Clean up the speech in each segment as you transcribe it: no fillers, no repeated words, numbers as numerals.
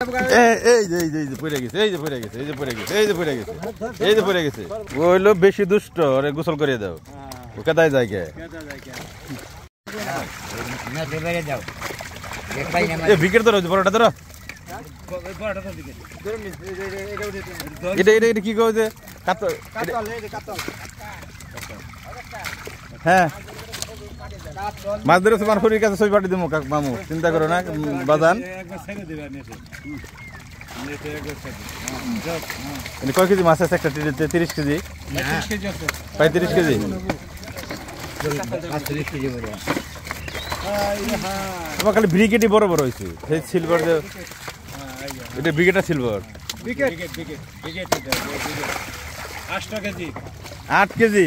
পড়ে গেছে, এই যে পড়ে গেছে, এই যে পড়ে গেছে, এই যে পড়ে গেছে, এই যে পড়ে গেছে। ও হইলো বেশি দুষ্ট, ওরে গোসল করিয়ে দাও। ও কেদায় যায় কে? ভিকেট ধরো, বড়টা ধরো। এটা এটা এটা কি কইছে? কাতল। হ্যাঁ, মাছ ধরে তোমার শরীর কাছে ছবি পাঠিয়ে দেবো মামু, চিন্তা করো না বাজান। কয় কেজি মাছ আছে একটা? 30 কেজি, 35 কেজি। তোমার খালি ব্রিগেডই বড় বড় হয়েছে, সিলভার। এটা ব্রিগেডটা সিলভার। 8 কেজি।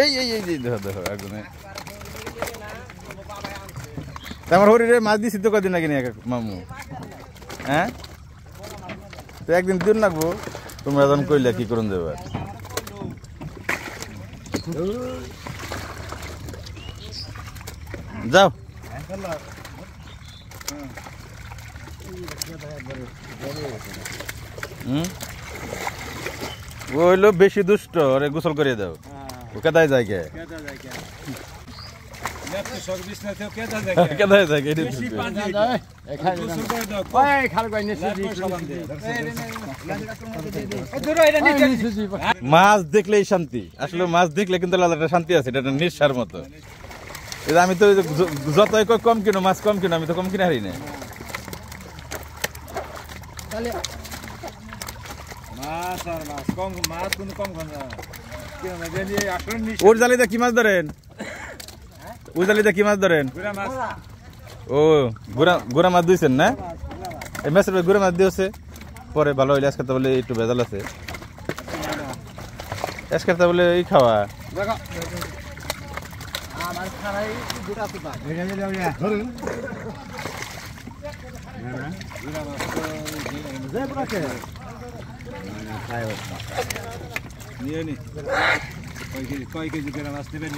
এই এই এই দেখো দেখো একদম। আমার হরিরে মাছ দিছি তো কদিন আগে নিয়ে মামু। হ্যাঁ, তো একদিন দিন লাগবো। তোমরা যখন কইলে কি করুন দেবে। যাও। ও হইলো বেশি দুষ্ট, ওরে গোসল করিয়ে দাও। ও কেদায় যায় কে? মাছ দেখলেই শান্তি, আসলে মাছ দেখলে কিন্তু আলাদা শান্তি আছে, এটা নিঃশ্বার মতো। আমি তো যতই কম কিনো, মাছ কম কিনো, আমি তো কম কিনে হারি না। ওর জালিতে কি মাছ ধরেন? ওই জালিতে কি মাছ ধরেন? ও গুড়া মাছ দিয়েছেন না? এই মাছের গুড়া মাছ দিয়েছে পরে ভালো হইলে। আজকে বলে একটু ভেজাল আছে, আজকে বলে এই খাওয়া। কয় কেজি করে মাছ নেবেন?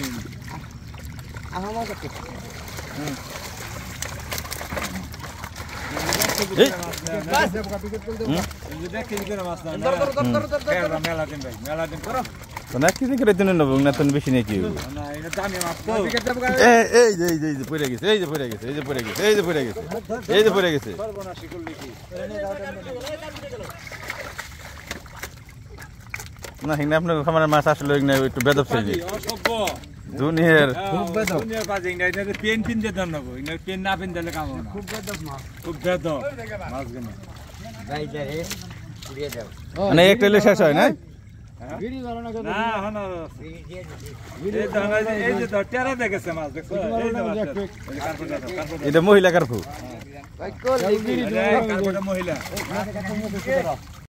বেশি নাকি? পড়ে গেছে, এই যে পড়ে গেছে, এই যে পড়ে গেছে, এই যে পড়ে গেছে, এই যে পড়ে গেছে। না হিংনা আপনার খামারের মাছ আসলে একটু বেদব চাইবে দুনিয়ার। মানে একটা শেষ হয় না? এটা মহিলা কার্পু।